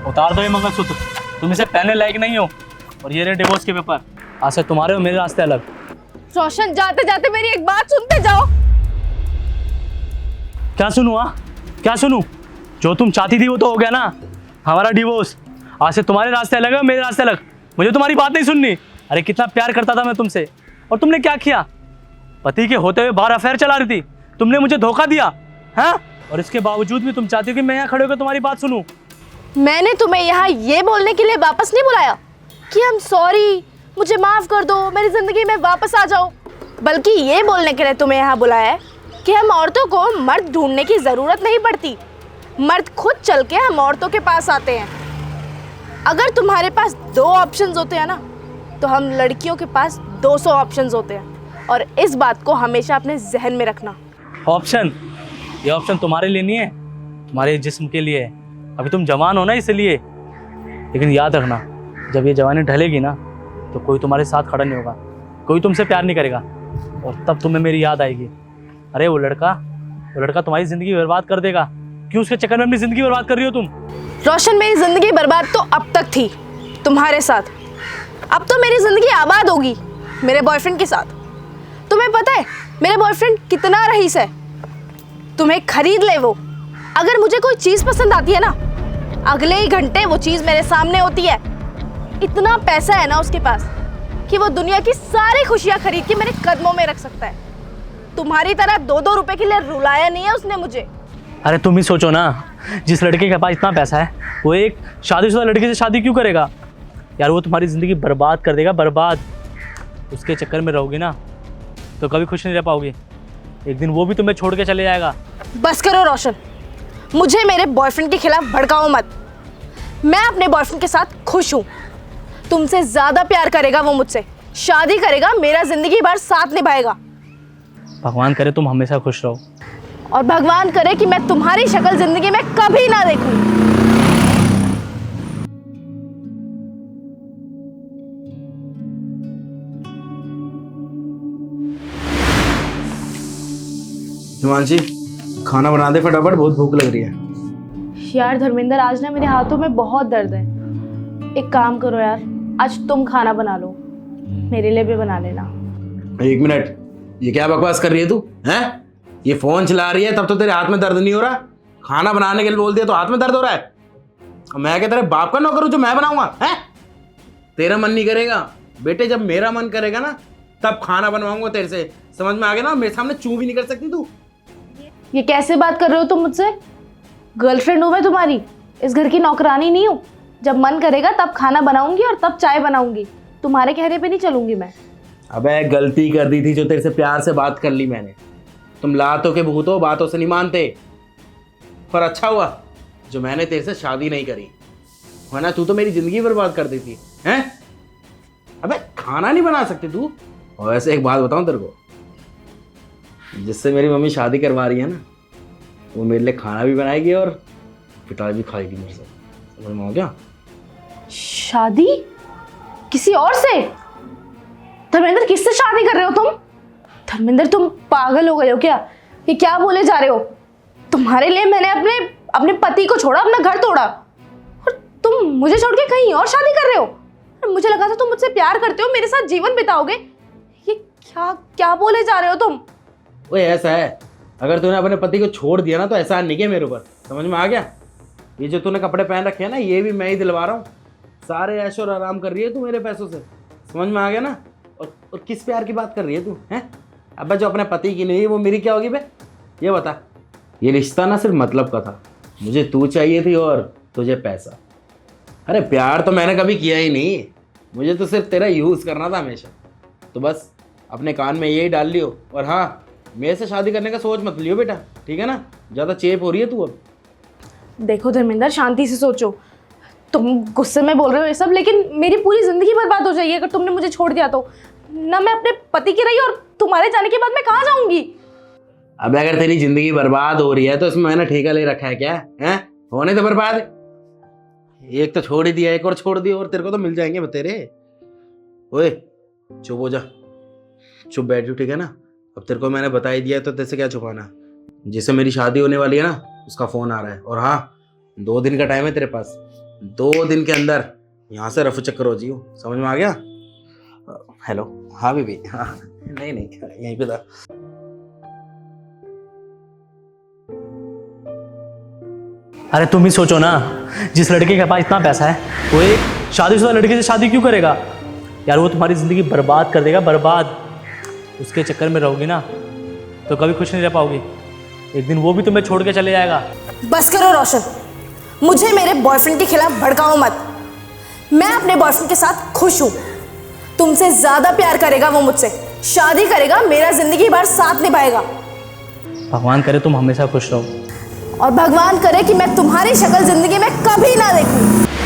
उतार दो ये मंगलसूत्र, तुम इसे पहनने लायक नहीं हो। और ये रहे डिवोर्स के पेपर, आज से तुम्हारे और मेरे रास्ते अलग। रोशन, जाते जाते मेरी एक बात सुनते जाओ। क्या सुनूं? क्या सुनूं? जो तुम चाहती थी वो तो हो गया ना, हमारा डिवोर्स। आज से तुम्हारे रास्ते अलग है, मेरे रास्ते अलग। मुझे तुम्हारी बात नहीं सुननी। अरे कितना प्यार करता था मैं तुमसे, और तुमने क्या किया? पति के होते हुए बाहर अफेयर चला रही थी, तुमने मुझे धोखा दिया है। और इसके बावजूद भी तुम चाहती हो कि मैं यहाँ खड़े होकर तुम्हारी बात सुनूं। मैंने तुम्हें यहाँ ये बोलने के लिए वापस नहीं बुलाया कि हम सॉरी, मुझे माफ कर दो, मेरी जिंदगी में वापस आ जाओ, बल्कि ये बोलने के लिए तुम्हें यहाँ बुलाया है कि हम औरतों को मर्द ढूंढने की जरूरत नहीं पड़ती, मर्द खुद चल के हम औरतों के पास आते हैं। अगर तुम्हारे पास 2 ऑप्शंस होते हैं ना, तो हम लड़कियों के पास 200 ऑप्शंस होते हैं, और इस बात को हमेशा अपने जहन में रखना। ऑप्शन? ये ऑप्शन तुम्हारे लिए नहीं है, तुम्हारे जिस्म के लिए है। अभी तुम जवान हो ना, इसलिए। लेकिन याद रखना, जब ये जवानी ढलेगी ना, तो कोई तुम्हारे साथ खड़ा नहीं होगा, कोई तुमसे प्यार नहीं करेगा, और तब तुम्हें मेरी याद आएगी। अरे वो लड़का तुम्हारी ज़िंदगी बर्बाद कर देगा। क्यों उसके चक्कर में अपनी ज़िंदगी बर्बाद कर रही हो तुम? रोशन, मेरी जिंदगी बर्बाद तो अब तक थी तुम्हारे साथ, अब तो मेरी जिंदगी आबाद होगी मेरे बॉयफ्रेंड के साथ। तुम्हें पता है मेरा बॉयफ्रेंड कितना रईस है? तुम्हें खरीद ले वो। अगर मुझे कोई चीज पसंद आती है ना, अगले ही घंटे वो चीज मेरे सामने होती है। इतना पैसा है ना उसके पास कि वो दुनिया की सारी खुशियां खरीद के मेरे कदमों में रख सकता है। तुम्हारी तरह 2-2 रुपए के लिए रुलाया नहीं है उसने मुझे। अरे तुम ही सोचो ना, जिस लड़के के पास इतना पैसा है, वो एक शादीशुदा लड़के से शादी क्यों करेगा? यार वो तुम्हारी ज़िंदगी बर्बाद कर देगा, बर्बाद। उसके चक्कर में रहोगी ना, तो कभी खुश नहीं रह पाओगी। एक दिन वो भी तुम्हें छोड़ के चले जाएगा। बस करो रोशन, मुझे मेरे बॉयफ्रेंड के खिलाफ भड़काओ मत। मैं अपने बॉयफ्रेंड के साथ खुश हूँ। तुमसे ज्यादा प्यार करेगा वो मुझसे, शादी करेगा, मेरा जिंदगी भर साथ निभाएगा। भगवान करे तुम हमेशा खुश रहो। और भगवान करे कि मैं तुम्हारी शक्ल जिंदगी में कभी ना देखूं। हिमांशी, खाना बना दे फटाफट, बहुत भूख लग रही है। यार धर्मेंद्र, आज ना मेरे हाथों में बहुत दर्द है। एक काम करो यार, आज तुम खाना बना लो, मेरे लिए भी बना लेना। 1 मिनट, ये क्या बकवास कर रही है तू? हैं? ये फोन चला रही है तब तो तेरे हाथ में दर्द नहीं हो रहा, खाना बनाने के लिए बोल दिया तो हाथ में दर्द हो रहा है। मैं क्या तेरे बाप का नौकर हूं जो मैं बनाऊंगा? हैं? तेरा मन नहीं करेगा बेटे, जब मेरा मन करेगा ना तब खाना बनवाऊंगा तेरे से। समझ में आ गया ना? मेरे सामने चू भी नहीं कर सकती तू। ये कैसे बात कर रहे हो तुम मुझसे? गर्लफ्रेंड हूँ मैं तुम्हारी, इस घर की नौकरानी नहीं हूँ। जब मन करेगा तब खाना बनाऊंगी और तब चाय बनाऊंगी, तुम्हारे कहने पे नहीं चलूंगी मैं। अबे गलती कर दी थी जो तेरे से प्यार से बात कर ली मैंने। तुम लातों के भूतों, बातों से नहीं मानते। पर अच्छा हुआ जो मैंने तेरे से शादी नहीं करी, वरना तू तो मेरी जिंदगी बर्बाद कर देती हैं। अबे खाना नहीं बना सकती तू? और ऐसे एक बात बताऊं तेरे को, जिससे मेरी मम्मी शादी करवा रही है ना, वो मेरे लिए खाना भी बनाएगी और पिटाई भी खाएगी मेरे से। समझ में आ गया? शादी किसी और से? धर्मेंद्र, किससे शादी कर रहे हो तुम? धर्मेंद्र, तुम पागल हो गए हो क्या? ये क्या बोले जा रहे हो? तुम्हारे लिए मैंने अपने पति को छोड़ा, अपना घर तोड़ा, और तुम मुझे छोड़ के कहीं और शादी कर रहे हो? और मुझे लगा था तुम मुझसे प्यार करते हो, मेरे साथ जीवन बिताओगे। ये क्या क्या बोले जा रहे हो तुम? ओए ऐसा है, अगर तूने अपने पति को छोड़ दिया ना तो एहसान नहीं किया मेरे ऊपर। समझ में आ गया? ये जो तूने कपड़े पहन रखे हैं ना, ये भी मैं ही दिलवा रहा हूँ। सारे ऐश और आराम कर रही है तू मेरे पैसों से। समझ में आ गया ना? और किस प्यार की बात कर रही है तू? हैं? अबे जो अपने पति की नहीं वो मेरी क्या होगी बे? ये बता। ये रिश्ता ना सिर्फ मतलब का था, मुझे तू चाहिए थी और तुझे पैसा। अरे प्यार तो मैंने कभी किया ही नहीं, मुझे तो सिर्फ तेरा यूज़ करना था हमेशा। तो बस अपने कान में यही डाल लियो। और हाँ, मेरे से शादी करने का सोच मत लियो बेटा, ठीक है ना? ज़्यादा चेप हो रही है तू अब। देखो धर्मेंद्र, शांति से सोचो। तुम गुस्से में बोल रहे हो ये सब, लेकिन मेरी पूरी जिंदगी बर्बाद हो जाएगी अगर तुमने मुझे छोड़ दिया तो। ना मैं अपने पति की रही, और तुम्हारे जाने के बाद मैं कहाँ जाऊंगी? अब अगर तेरी जिंदगी बर्बाद हो रही है तो इसमें मैंने ठेका ले रखा है क्या? हैं? होने तो बर्बाद। एक तो छोड़ ही दिया, एक और छोड़ दिया, और तेरे को तो मिल जाएंगे बतेरे। ओए चुप हो जा, चुप बैठ जाओ, ठीक है ना? अब तेरे को मैंने बता ही दिया तो तेरे से क्या छुपाना। जिससे मेरी शादी होने वाली है ना, उसका फ़ोन आ रहा है। और हाँ, 2 दिन का टाइम है तेरे पास, 2 दिन के अंदर यहाँ से रफू चक्कर हो जियो, समझ में आ गया? हेलो, हाँ बीबी, हाँ नहीं नहीं यहीं पे था। अरे तुम ही सोचो ना, जिस लड़के के पास इतना पैसा है वो एक शादीशुदा लड़के से शादी क्यों करेगा? यार वो तुम्हारी ज़िंदगी बर्बाद कर देगा, बर्बाद। उसके चक्कर में रहोगी ना तो कभी खुश नहीं रह पाओगी, एक दिन वो भी तुम्हें छोड़ के चले जाएगा। बस करो रोशन, मुझे मेरे बॉयफ्रेंड के खिलाफ भड़काओ मत। मैं अपने बॉयफ्रेंड के साथ खुश हूँ। तुमसे ज़्यादा प्यार करेगा वो मुझसे, शादी करेगा, मेरा ज़िंदगी भर साथ निभाएगा। भगवान करे तुम हमेशा खुश रहो। और भगवान करे कि मैं तुम्हारी शक्ल ज़िंदगी में कभी ना देखूं।